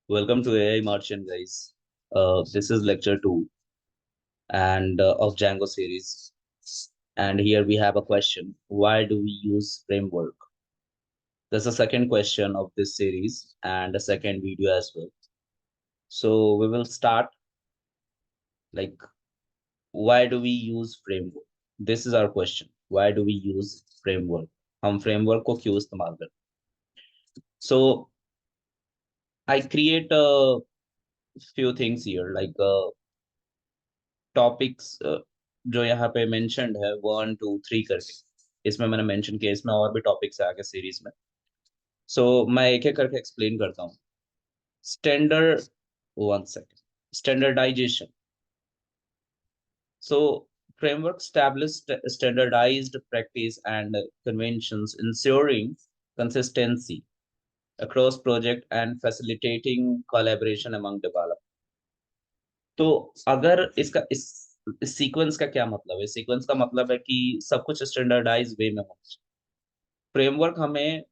Welcome to AI Martian, guys. This is lecture 2 and of Django series. And here we have a question. Why do we use framework? That's the second question of this series and a second video as well. So we will start like why do we use framework? This is our question. Why do we use framework? हम framework को क्यों इस्तेमाल करते हैं? So I create a few things here topics जो यहाँ पे mentioned है 1 2 3 करके इसमें मैंने मेंशन किया इसमें और भी टॉपिक्स है आगे सीरीज में सो मैं एक एक करके एक्सप्लेन करता हूँ standard 1 second standardisation so framework established standardized practice and conventions ensuring consistency across project and facilitating collaboration among developers तो अगर इस सीक्वेंस का क्या मतलब है सीक्वेंस का मतलब है कि सब कुछ स्टैंडर्डाइज वे में होना चाहिए फ्रेमवर्क हमें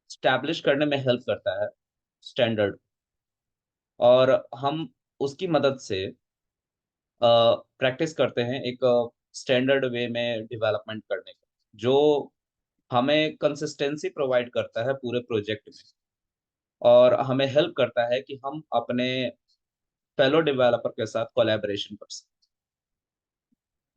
स्टैब्लिश करने में हेल्प करता है स्टैंडर्ड और हम उसकी मदद से प्रैक्टिस करते हैं एक स्टैंडर्ड वे में डेवलपमेंट करने का जो हमें कंसिस्टेंसी प्रोवाइड करता है पूरे प्रोजेक्ट में और हमें हेल्प करता है कि हम अपने फेलो डेवलपर के साथ कोलैबोरेशन कर सकें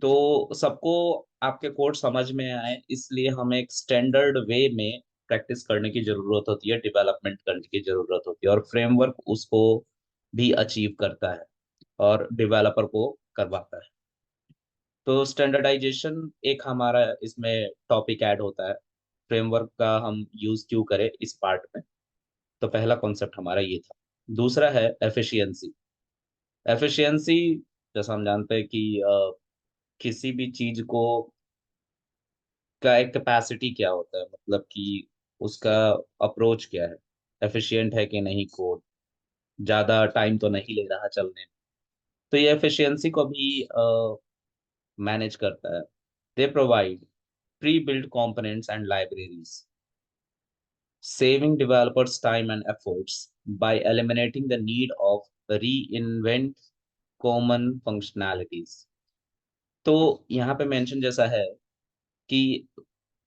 तो सबको आपके कोड समझ में आए इसलिए हमें एक स्टैंडर्ड वे में प्रैक्टिस करने की जरूरत होती है डेवलपमेंट करने की जरूरत होती है और फ्रेमवर्क उसको भी अचीव करता है और डेवलपर को करवाता है तो स्टैंडर्डाइजेशन एक हमारा इसमें टॉपिक ऐड होता है फ्रेमवर्क का हम यूज क्यों करें इस पार्ट में तो पहला कॉन्सेप्ट हमारा ये था दूसरा है एफिशिएंसी एफिशिएंसी जैसा हम जानते हैं कि किसी भी चीज को का एक कैपेसिटी क्या होता है मतलब कि उसका अप्रोच क्या है एफिशिएंट है कि नहीं कोड ज्यादा टाइम तो नहीं ले रहा चलने में तो ये एफिशिएंसी को भी मैनेज करता है they provide pre build components and libraries saving developers time and efforts by eliminating the need of reinvent common functionalities तो यहाँ पे मेंशन जैसा है कि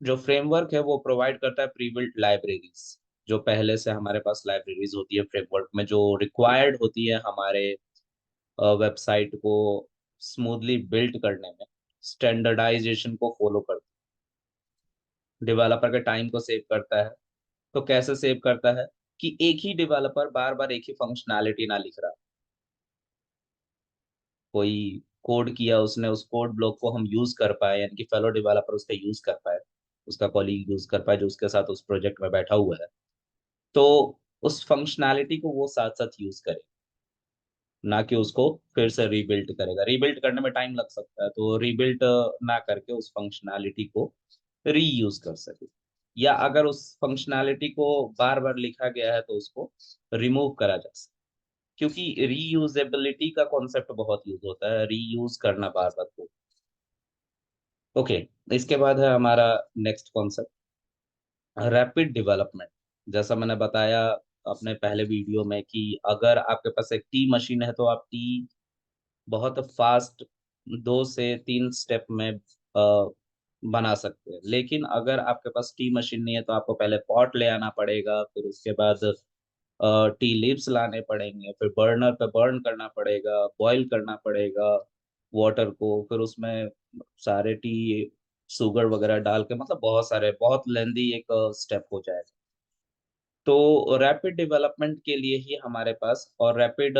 जो फ्रेमवर्क है वो प्रोवाइड करता है प्री बिल्ट लाइब्रेरीज जो पहले से हमारे पास लाइब्रेरीज होती है फ्रेमवर्क में जो रिक्वायर्ड होती है हमारे वेबसाइट को स्मूथली बिल्ड करने में स्टैंडर्डाइजेशन को फॉलो करता है डेवलपर के टाइम को सेव करता है तो कैसे सेव करता है कि एक ही डेवलपर बार बार एक ही फंक्शनैलिटी ना लिख रहा कोई कोड किया उसने उस कोड ब्लॉक को हम यूज कर पाए यानी कि फेलो डेवलपर उसका यूज कर पाए उसका कॉलीग यूज कर पाए जो उसके साथ उस प्रोजेक्ट में बैठा हुआ है तो उस फंक्शनैलिटी को वो साथ साथ यूज करे ना कि उसको फिर से रीबिल्ड करेगा रीबिल्ड करने में टाइम लग सकता है तो रीबिल्ड ना करके उस फंक्शनैलिटी को रीयूज कर सके या अगर उस फंक्शनैलिटी को बार बार लिखा गया है तो उसको रिमूव करा जा सकता क्योंकि रीयूजेबिलिटी का कॉन्सेप्ट बहुत यूज होता है रीयूज करना बार बार को ओके इसके बाद है हमारा नेक्स्ट कॉन्सेप्ट रैपिड डेवलपमेंट जैसा मैंने बताया अपने पहले वीडियो में कि अगर आपके पास एक टी मशीन है तो आप टी बहुत फास्ट 2 से 3 स्टेप में बना सकते हैं लेकिन अगर आपके पास टी मशीन नहीं है तो आपको पहले पॉट ले आना पड़ेगा फिर उसके बाद टी लीव्स लाने पड़ेंगे फिर बर्नर पे बर्न करना पड़ेगा बॉईल करना पड़ेगा वाटर को फिर उसमें सारे टी शुगर वगैरह डाल के मतलब बहुत सारे बहुत लेंदी एक स्टेप हो जाएगा तो रैपिड डेवलपमेंट के लिए ही हमारे पास और रैपिड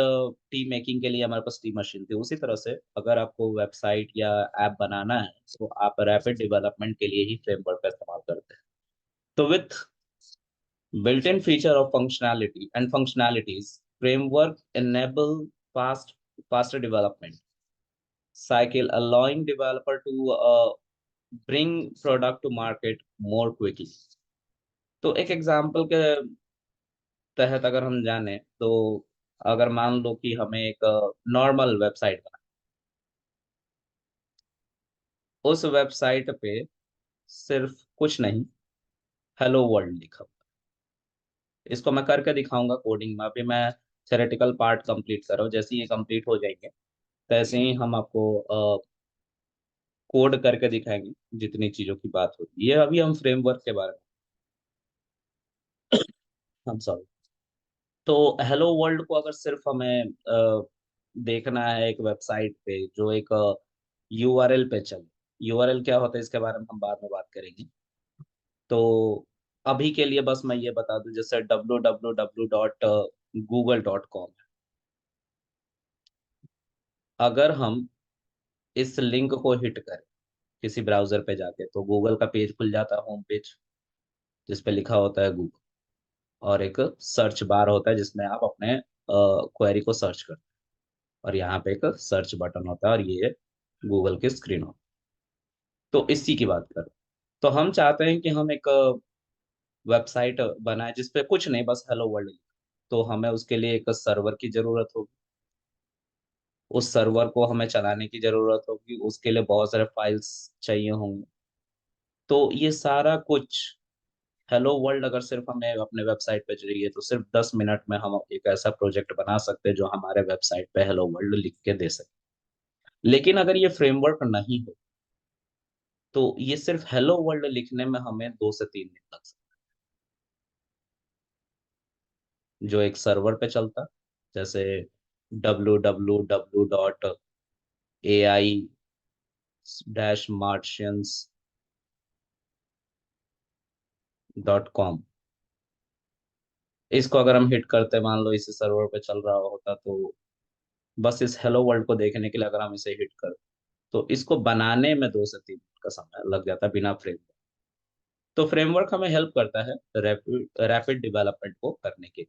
टी मेकिंग के लिए हमारे पास टी मशीन थी उसी तरह से अगर आपको वेबसाइट या ऐप बनाना है तो आप रैपिड डेवलपमेंट के लिए ही फ्रेमवर्क का इस्तेमाल करते हैं तो with built-in feature of functionality and functionalities framework enable faster development cycle allowing developer to bring product to market more quickly तो एक एग्जांपल के तहत अगर हम जाने तो अगर मान लो कि हमें एक नॉर्मल वेबसाइट बना उस वेबसाइट पे सिर्फ कुछ नहीं हेलो वर्ल्ड लिखा हुआ है। इसको मैं करके दिखाऊंगा कोडिंग में अभी मैं थेरेटिकल पार्ट कंप्लीट करो, जैसे ये कंप्लीट हो जाएंगे तैसे ही हम आपको कोड करके दिखाएंगे जितनी चीजों की बात होती है। ये अभी हम फ्रेमवर्क के बारे में, हम सॉरी। तो हेलो वर्ल्ड को अगर सिर्फ हमें देखना है एक वेबसाइट पे जो एक यूआरएल पे चले, यूआरएल क्या होता है इसके बारे में हम बाद में बात करेंगे। तो अभी के लिए बस मैं ये बता दूं, जैसे www.google.com, अगर हम इस लिंक को हिट करें किसी ब्राउजर पे जाके तो गूगल का पेज खुल जाता है, होम पेज, जिस पे लिखा होता है गूगल, और एक सर्च बार होता है जिसमें आप अपने क्वेरी को सर्च करते हैं, और यहाँ पे एक सर्च बटन होता है और ये गूगल की स्क्रीन होती है। तो इसी की बात करें तो हम चाहते हैं कि हम एक वेबसाइट बनाए जिसपे कुछ नहीं, बस हेलो वर्ल्ड। तो हमें उसके लिए एक सर्वर की जरूरत होगी, उस सर्वर को हमें चलाने की जरूरत होगी, उसके लिए बहुत सारे फाइल्स चाहिए होंगे। तो ये सारा कुछ हेलो वर्ल्ड अगर सिर्फ हमें अपने वेबसाइट पे चाहिए तो सिर्फ 10 मिनट में हम एक ऐसा प्रोजेक्ट बना सकते हैं जो हमारे वेबसाइट पे हेलो वर्ल्ड लिख के दे सके। लेकिन अगर ये फ्रेमवर्क नहीं हो तो ये सिर्फ हेलो वर्ल्ड लिखने में हमें 2 से 3 दिन लग सकते हैं, जो एक सर्वर पे चलता, जैसे www.ai-martians.com। इसको अगर हम हिट करते, मान लो इसी सर्वर पे चल रहा होता, तो बस इस हेलो वर्ल्ड को देखने के लिए अगर हम इसे हिट कर, तो इसको बनाने में 2 से 3 दिन का समय लग जाता है बिना फ्रेमवर्क। तो फ्रेमवर्क हमें हेल्प करता है रैपिड रैपिड डेवलपमेंट को करने के।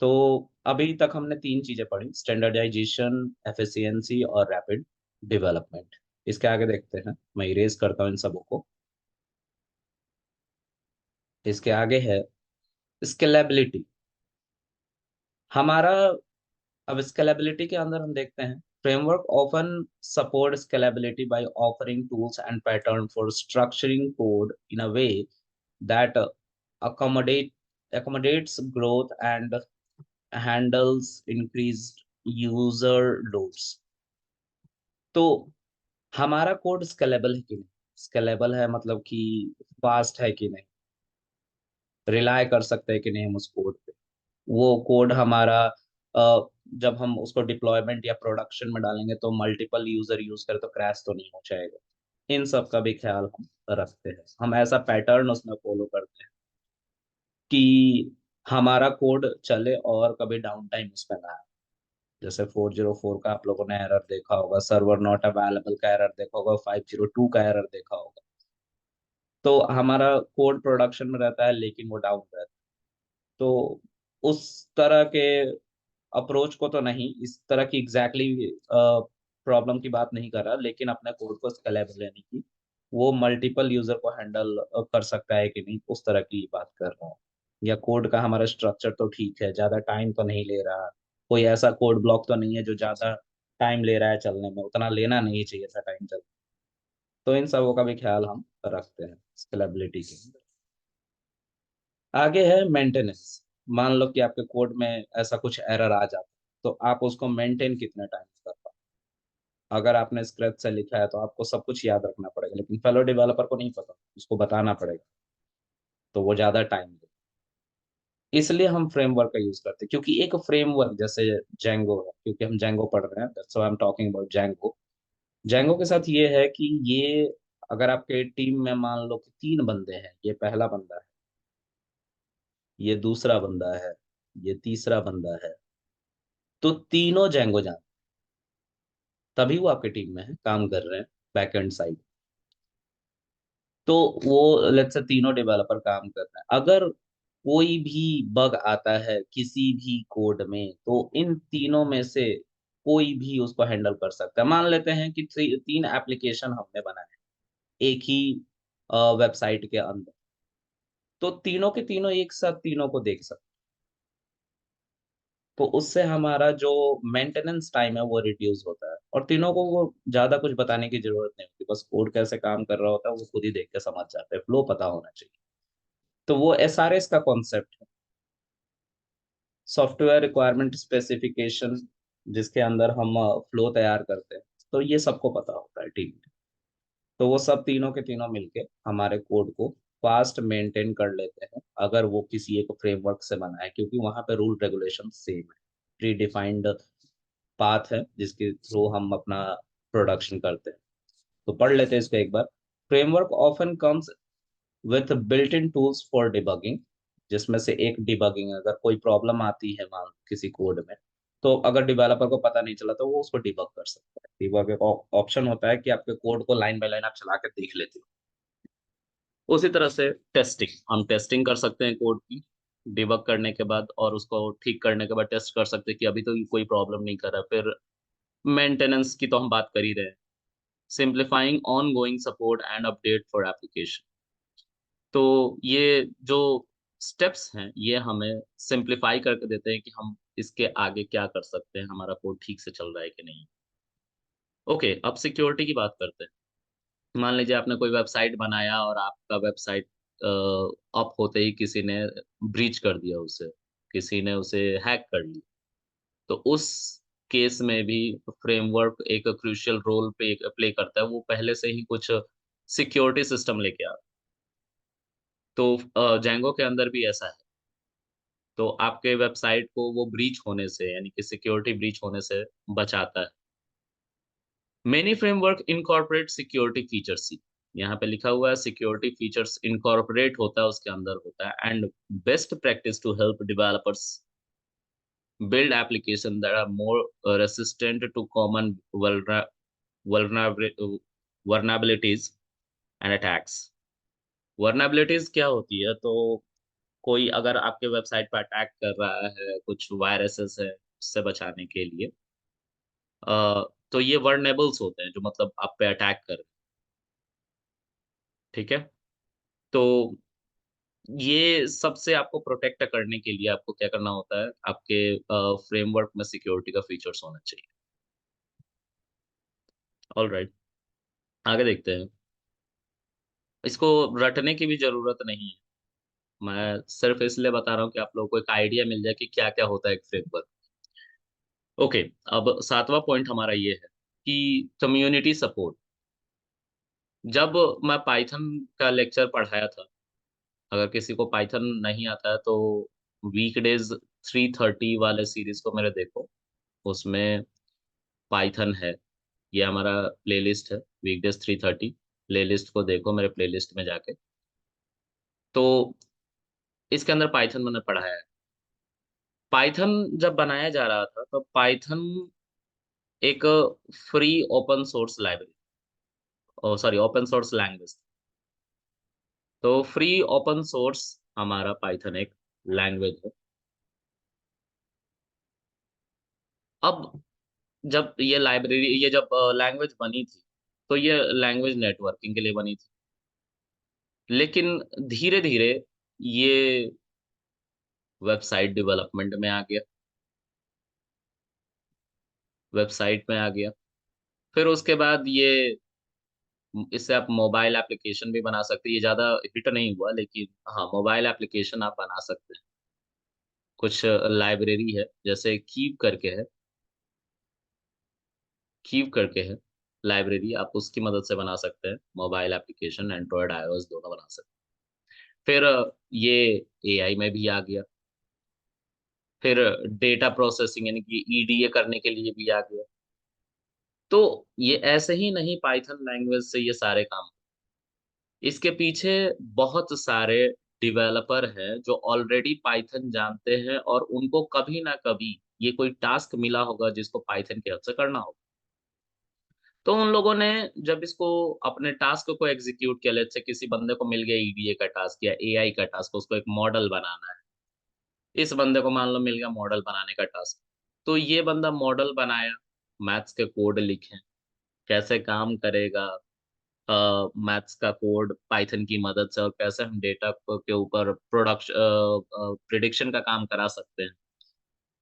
तो अभी तक हमने 3 चीजें पढ़ी, स्टैंडर्डाइजेशन, एफिशिएंसी और रैपिड डेवलपमेंट। इसके आगे देखते हैं, मैं इरेज करता हूँ इन सबों को। इसके आगे है स्केलेबिलिटी हमारा। अब स्केलेबिलिटी के अंदर हम देखते हैं, framework often support scalability by offering tools and pattern for structuring code in a way that accommodate accommodates growth and handles increased user loads। तो हमारा कोड स्केलेबल है कि नहीं, स्केलेबल है मतलब कि फास्ट है कि नहीं, रिलाय कर सकते हैं कि नहीं हम उस कोड पे, वो कोड हमारा जब हम उसको डिप्लॉयमेंट या प्रोडक्शन में डालेंगे तो मल्टीपल यूजर यूज करे तो क्रैश तो नहीं हो जाएगा। इन सब का भी ख्याल हम रखते हैं, हम ऐसा पैटर्न उसमें फॉलो करते हैं कि हमारा कोड चले और कभी डाउन टाइम उसमें ना आए। जैसे 404 का आप लोगों ने एरर देखा होगा, सर्वर नॉट अवेलेबल का एरर देखा होगा, 502 का एरर देखा होगा। तो हमारा कोड प्रोडक्शन में रहता है लेकिन वो डाउन रहता है। तो उस तरह के अप्रोच को तो नहीं, इस तरह की एग्जैक्टली प्रॉब्लम की बात नहीं कर रहा, लेकिन अपने कोड को स्केलेबल लेने की, वो मल्टीपल यूजर को हैंडल कर सकता है कि नहीं, उस तरह की बात कर रहा हूँ। या कोड का हमारा स्ट्रक्चर तो ठीक है, ज्यादा टाइम तो नहीं ले रहा, कोई ऐसा कोड ब्लॉक तो नहीं है जो ज्यादा टाइम ले रहा है चलने में, उतना लेना नहीं चाहिए था टाइम चल। तो इन सबों का भी ख्याल हम रखते हैं स्केलेबिलिटी के अंदर। आगे है मेंटेनेंस। मान लो कि आपके कोड में ऐसा कुछ एरर आ जाता तो आप उसको मेंटेन कितने टाइम कर पाओ। अगर आपने स्क्रैच से लिखा है तो आपको सब कुछ याद रखना पड़ेगा, लेकिन फेलो डेवलपर को नहीं पता, उसको बताना पड़ेगा, तो वो ज्यादा टाइम ले। इसलिए हम फ्रेमवर्क का यूज करते हैं, क्योंकि एक फ्रेमवर्क जैसे जेंगो है, क्योंकि हम जेंगो पढ़ रहे हैं, that's why I am talking about Django. Django के साथ ये है कि ये, अगर आपके टीम में मान लो कि 3 बंदे हैं, ये पहला बंदा है, ये दूसरा बंदा है, ये तीसरा बंदा है, तो तीनों जेंगो जान, तभी वो आपके टीम में है, काम कर रहे हैं बैकएंड साइड। तो वो लेट्स से तीनों डेवलपर काम कर रहे हैं, अगर कोई भी बग आता है किसी भी कोड में तो इन तीनों में से कोई भी उसको हैंडल कर सकता है। मान लेते हैं कि 3 एप्लीकेशन हमने बनाए एक ही वेबसाइट के अंदर, तो तीनों के तीनों एक साथ तीनों को देख सकते। तो उससे हमारा जो मेंटेनेंस टाइम है वो रिड्यूस होता है, और तीनों को वो ज्यादा कुछ बताने की जरूरत नहीं होती, बस कोड कैसे काम कर रहा होता है वो खुद ही देख के समझ जाते हैं, फ्लो पता होना चाहिए। तो वो एसआरएस का कॉन्सेप्ट है। सॉफ्टवेयर रिक्वायरमेंट स्पेसिफिकेशन, जिसके अंदर हम फ्लो तैयार करते हैं, तो ये सबको पता होता है टीम में। तो वो सब तीनों के तीनों मिलके हमारे कोड को फास्ट मेंटेन कर लेते हैं, अगर वो किसी एक फ्रेमवर्क से बना है, क्योंकि वहां पे रूल रेगुलेशन सेम है, प्री डिफाइंड पाथ है जिसके थ्रू हम अपना प्रोडक्शन करते हैं। तो पढ़ लेते हैं इसको एक बार। Framework often comes with built in tools for debugging, जिसमें से एक डिबगिंग, अगर कोई प्रॉब्लम आती है मान किसी कोड में, तो अगर डेवलपर को पता नहीं चला तो वो उसको डिबग कर सकता है। डिबग एक ऑप्शन होता है कि आपके कोड को लाइन बाय लाइन आप चला के देख लेते हो। उसी तरह से टेस्टिंग, हम टेस्टिंग कर सकते हैं कोड की डिबग करने के बाद, और उसको ठीक करने के बाद टेस्ट कर सकते हैं कि अभी तो ये कोई प्रॉब्लम नहीं कर रहा। फिर मेंटेनेंस की तो हम बात कर ही रहे हैं। Simplifying on going support and update for application. तो ये जो स्टेप्स हैं ये हमें सिंप्लीफाई करके देते हैं कि हम इसके आगे क्या कर सकते हैं, हमारा कोड ठीक से चल रहा है कि नहीं। ओके, अब सिक्योरिटी की बात करते हैं। मान लीजिए आपने कोई वेबसाइट बनाया और आपका वेबसाइट अप होते ही किसी ने ब्रीच कर दिया उसे, किसी ने उसे हैक कर लिया। तो उस केस में भी फ्रेमवर्क एक क्रूशियल रोल पे प्ले करता है। वो पहले से ही कुछ सिक्योरिटी सिस्टम लेके आता है। तो जेंगो के अंदर भी ऐसा है। तो आपके वेबसाइट को वो ब्रीच होने से, यानी कि सिक्योरिटी ब्रीच होने से बचाता है। Many framework incorporate security features. यहाँ पे लिखा हुआ है सिक्योरिटी फीचर्स इनकॉर्पोरेट होता है, उसके अंदर होता है। And best practice to help developers build applications that are more resistant to common vulnerab- vulnerabilities and attacks। vulnerabilities क्या होती है? तो कोई अगर आपके वेबसाइट पर अटैक कर रहा है, कुछ वायरसेस है, उससे बचाने के लिए तो ये वर्नेबल्स होते हैं जो मतलब आप पे अटैक कर रहे हैं, ठीक है? तो ये सबसे आपको प्रोटेक्ट करने के लिए आपको क्या करना होता है? आपके फ्रेमवर्क में सिक्योरिटी का फीचर्स होना चाहिए। ऑलराइट, आगे देखते हैं। इसको रटने की भी ज़रूरत नहीं है। मैं सिर्फ़ इसलिए बता रहा हूँ कि आप लोगों को एक आइडिया मिल जाए कि क्या-क्या होता है एक फ्रेमवर्क। ओके, अब 7वां पॉइंट हमारा ये है कि कम्युनिटी सपोर्ट। जब मैं पाइथन का लेक्चर पढ़ाया था, अगर किसी को पाइथन नहीं आता है तो वीकडेज़ 3:30 वाले सीरीज़ को मेरे देखो, उसमें पाइथन है। ये हमारा प्लेलिस्ट है, वीकडेज़ 3:30। प्लेलिस्ट को देखो मेरे प्लेलिस्ट में जाके। तो इसके अंदर पाइथन मैंने पढ़ाया है। पाइथन जब बनाया जा रहा था, तो पाइथन एक free open source library, sorry open source language. तो फ्री ओपन सोर्स हमारा पाइथन एक लैंग्वेज है। अब जब ये जब लैंग्वेज बनी थी, तो ये लैंग्वेज नेटवर्किंग के लिए बनी थी। लेकिन धीरे-धीरे ये वेबसाइट डेवलपमेंट में आ गया, वेबसाइट में आ गया। फिर उसके बाद ये इससे आप मोबाइल एप्लीकेशन भी बना सकते हैं। ये ज़्यादा हिट नहीं हुआ, लेकिन हाँ, मोबाइल एप्लीकेशन आप बना सकते हैं। कुछ लाइब्रेरी है, जैसे कीव करके है, कीव करके है लाइब्रेरी, आप उसकी मदद से बना सकते हैं मोबाइल एप्लीकेशन, एंड्रॉयड, आईओएस दोनों बना सकते हैं। फिर ये एआई में भी आ गया। फिर डेटा प्रोसेसिंग यानी कि ईडीए करने के लिए भी आ गया। तो ये ऐसे ही नहीं पाइथन लैंग्वेज से ये सारे काम, इसके पीछे बहुत सारे डेवलपर हैं जो ऑलरेडी पाइथन जानते हैं, और उनको कभी ना कभी ये कोई टास्क मिला होगा जिसको पाइथन की हेल्प से करना होगा। तो उन लोगों ने जब इसको अपने टास्क को एग्जीक्यूट किया, लेट्स से किसी बंदे को मिल गया ईडीए का टास्क या एआई का टास्क, उसको एक मॉडल बनाना है। इस बंदे को मान लो मिल गया मॉडल बनाने का टास्क। तो ये बंदा मॉडल बनाया, मैथ्स के कोड लिखे, कैसे काम करेगा मैथ्स का कोड पाइथन की मदद से, और कैसे हम डेटा के ऊपर प्रिडिक्शन का काम करा सकते हैं।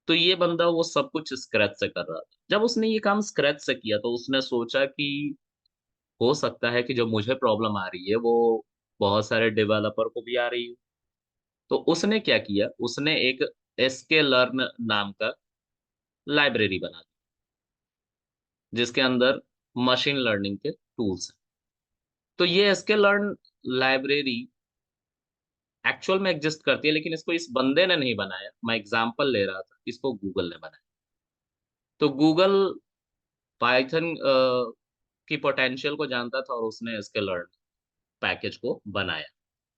तो ये बंदा वो सब कुछ स्क्रैच से कर रहा था। जब उसने ये काम स्क्रैच से किया तो उसने सोचा कि हो सकता है कि जो मुझे प्रॉब्लम आ रही है वो बहुत सारे डेवलपर को भी आ रही है। तो उसने क्या किया, उसने एक एसके लर्न नाम का लाइब्रेरी बना दी, जिसके अंदर मशीन लर्निंग के टूल्स हैं। तो ये एसके लर्न लाइब्रेरी एक्चुअल में एग्जिस्ट करती है, लेकिन इसको इस बंदे ने नहीं बनाया। मैं एग्जांपल ले रहा था, इसको गूगल ने बनाया। तो गूगल पाइथन की पोटेंशियल को जानता था और उसने एसके लर्न पैकेज को बनाया।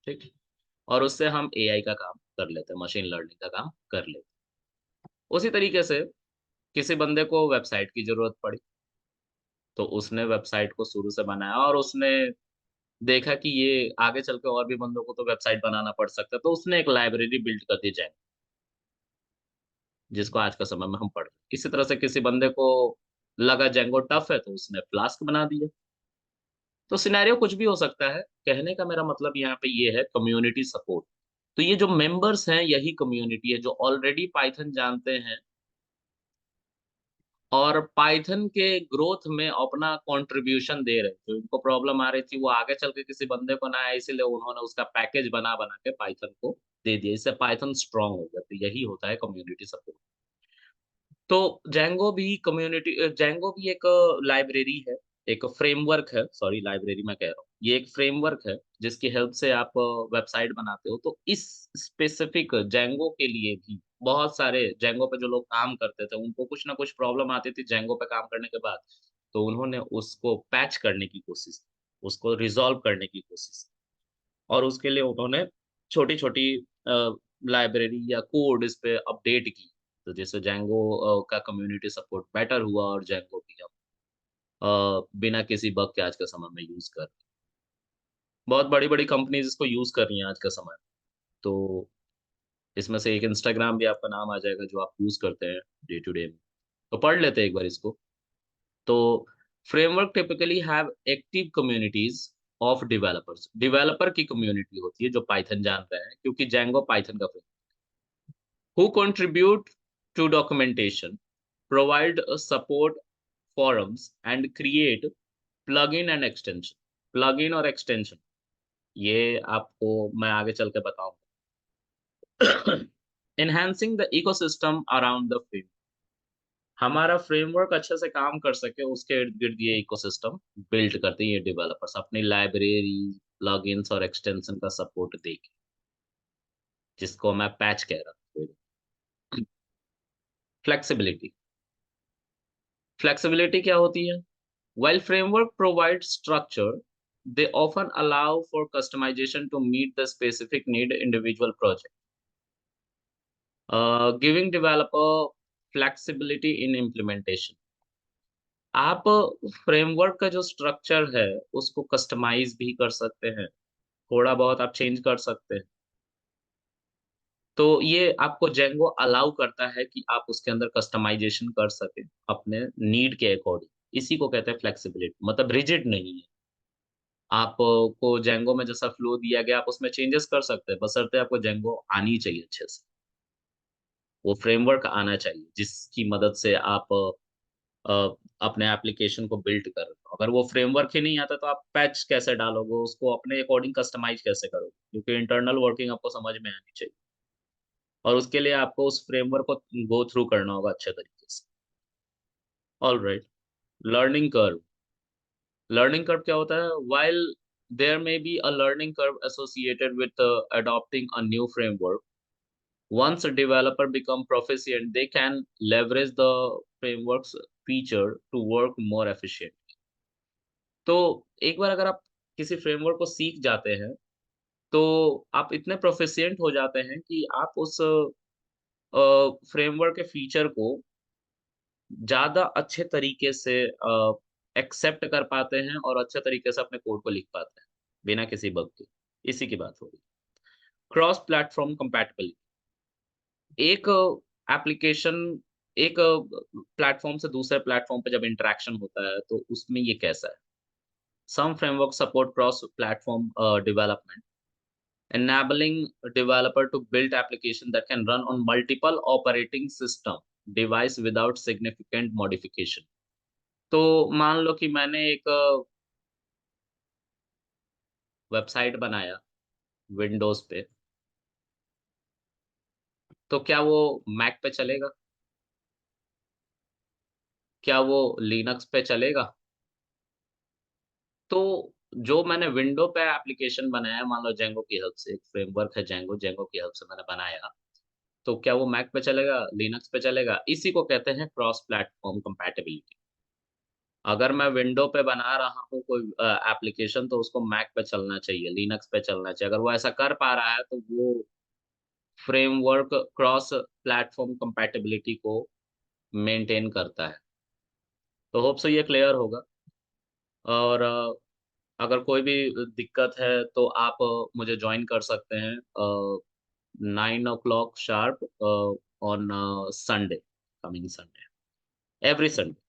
ठीक है। और उससे हम एआई का काम कर लेते हैं, मशीन लर्निंग का काम कर लेते हैं। उसी तरीके से किसी बंदे को वेबसाइट की जरूरत पड़ी, तो उसने वेबसाइट को शुरू से बनाया, और उसने देखा कि ये आगे चल के और भी बंदों को तो वेबसाइट बनाना पड़ सकता है, तो उसने एक लाइब्रेरी बिल्ड कर दी जैन, जिसको आज के समय में हम पढ़ रहे हैं। इसी तरह से किसी बंदे को लगा जेंगो टफ है, तो उसने फ्लास्क बना दिया। तो सिनेरियो कुछ भी हो सकता है। कहने का मेरा मतलब यहाँ पे ये है, कम्युनिटी सपोर्ट। तो ये जो मेंबर्स हैं, यही कम्युनिटी है जो ऑलरेडी पाइथन जानते हैं और पाइथन के ग्रोथ में अपना कंट्रीब्यूशन दे रहे थे। उनको प्रॉब्लम आ रही थी, वो आगे चल के किसी बंदे को ना आया, इसीलिए उन्होंने उसका पैकेज बना बना के पाइथन को दे दिया। इससे पाइथन स्ट्रांग हो गया। तो यही होता है कम्युनिटी सपोर्ट। तो जेंगो भी एक लाइब्रेरी है, एक फ्रेमवर्क है। सॉरी, लाइब्रेरी मैं कह रहा हूँ, ये एक फ्रेमवर्क है जिसकी हेल्प से आप वेबसाइट बनाते हो। तो इस स्पेसिफिक जेंगो के लिए भी बहुत सारे जेंगो पे जो लोग काम करते थे, उनको कुछ ना कुछ प्रॉब्लम आती थी जेंगो पे काम करने के बाद। तो उन्होंने उसको पैच करने की कोशिश की, उसको रिजॉल्व करने की कोशिश की, और उसके लिए उन्होंने छोटी-छोटी लाइब्रेरी या कोड इस पे अपडेट की। तो जैसे जेंगो का कम्युनिटी सपोर्ट बेटर हुआ, और जेंगो भी अब बिना किसी बग के आज के समय में यूज़ कर, बहुत बड़ी-बड़ी कंपनीज़ इसको यूज़ कर रही हैं आज के समय में। तो इसमें से एक इंस्टाग्राम भी आपका नाम आ जाएगा, जो आप यूज़ करते हैं डे टू डे में। तो पढ़ लेते हैं एक बार इसको। तो framework typically have active communities of developers. Developer की कम्युनिटी होती है जो पाइथन जान रहे हैं, क्योंकि जेंगो पाइथन का framework. Who contribute to documentation, provide support forums and create plugin and extension। plugin और extension ये आपको मैं आगे चल के बताऊंगा। enhancing the ecosystem around the frame। हमारा फ्रेमवर्क अच्छे से काम कर सके, उसके इर्द गिर्द ये इकोसिस्टम बिल्ड करते हैं ये डेवलपर्स, अपनी लाइब्रेरी, प्लगइन्स और एक्सटेंशन का सपोर्ट देके, जिसको मैं पैच कह रहा हूँ। फ्लेक्सिबिलिटी। फ्लेक्सिबिलिटी क्या होती है? While framework provides structure, they often allow for customization to meet the specific need individual project, giving developer flexibility in implementation। आप फ्रेमवर्क का जो स्ट्रक्चर है, उसको कस्टमाइज भी कर सकते हैं, थोड़ा बहुत आप चेंज कर सकते हैं। तो ये आपको जेंगो अलाउ करता है कि आप उसके अंदर कस्टमाइजेशन कर सकें अपने नीड के अकॉर्डिंग। इसी को कहते हैं फ्लेक्सिबिलिटी, मतलब रिजिड नहीं है। आपको जेंगो में जैसा फ्लो दिया गया, आप उसमें चेंजेस कर सकते हैं, बशर्ते आपको जेंगो आनी चाहिए अच्छे से। वो फ्रेमवर्क आना चाहिए जिसकी मदद से आप अ, अपने एप्लीकेशन को बिल्ड कर रहे हो। अगर वो फ्रेमवर्क ही नहीं आता, तो आप पैच कैसे डालोगे, उसको अपने अकॉर्डिंग कस्टमाइज कैसे करोगे? क्योंकि इंटरनल वर्किंग आपको समझ में आनी चाहिए, और उसके लिए आपको उस फ्रेमवर्क को गो थ्रू करना होगा अच्छे तरीके से। Alright. Learning curve. Learning curve क्या होता है? While there may be a learning curve associated with adopting a new framework, once a developer become proficient, they can leverage the framework's feature to work more efficient। तो एक बार अगर आप किसी framework को सीख जाते हैं, तो आप इतने प्रोफिशिएंट हो जाते हैं कि आप उस फ्रेमवर्क के फीचर को ज़्यादा अच्छे तरीके से एक्सेप्ट कर पाते हैं और अच्छे तरीके से अपने कोड को लिख पाते हैं, बिना किसी बग के। इसी की बात हो रही है। Cross platform compatibility. एक एप्लीकेशन एक प्लेटफ़ॉर्म से दूसरे प्लेटफ़ॉर्म पे जब इंटरैक्शन होता है, तो उसमें ये कैसा है? Some framework support cross platform development, enabling a developer to build application that can run on multiple operating system device without significant modification। तो मान लो कि मैंने एक वेबसाइट बनाया विंडोज़ पे, तो क्या वो मैक पे चलेगा? क्या वो लिनक्स पे चलेगा? तो जो मैंने विंडो पे एप्लीकेशन बनाया, मान लो जेंगो की हेल्प से, एक फ्रेमवर्क है जेंगो, जेंगो की हेल्प से मैंने बनाया, तो क्या वो मैक पे चलेगा, लिनक्स पे चलेगा? इसी को कहते हैं क्रॉस प्लेटफ़ॉर्म कंपैटिबिलिटी। अगर मैं विंडो पे बना रहा हूँ कोई एप्लीकेशन, तो उसको मैक पे चलना चाहिए, लिनक्स पे चलना चाहिए। अगर वो ऐसा कर पा रहा है, तो वो फ्रेमवर्क क्रॉस प्लेटफ़ॉर्म कंपैटिबिलिटी को मेंटेन करता है। तो होप सो ये क्लियर होगा। और अगर कोई भी दिक्कत है, तो आप मुझे जॉइन कर सकते हैं 9 o'clock sharp on Sunday, coming Sunday, every Sunday.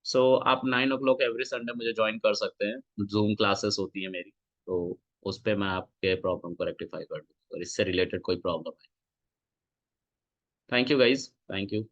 So आप 9 o'clock एवरी संडे मुझे जॉइन कर सकते हैं। ज़ूम क्लासेस होती है मेरी, तो उस पे मैं आपके प्रॉब्लम को रेक्टिफ़ाई कर दूँगा, और इससे रिलेटेड कोई प्रॉब्लम है। Thank you guys, thank you.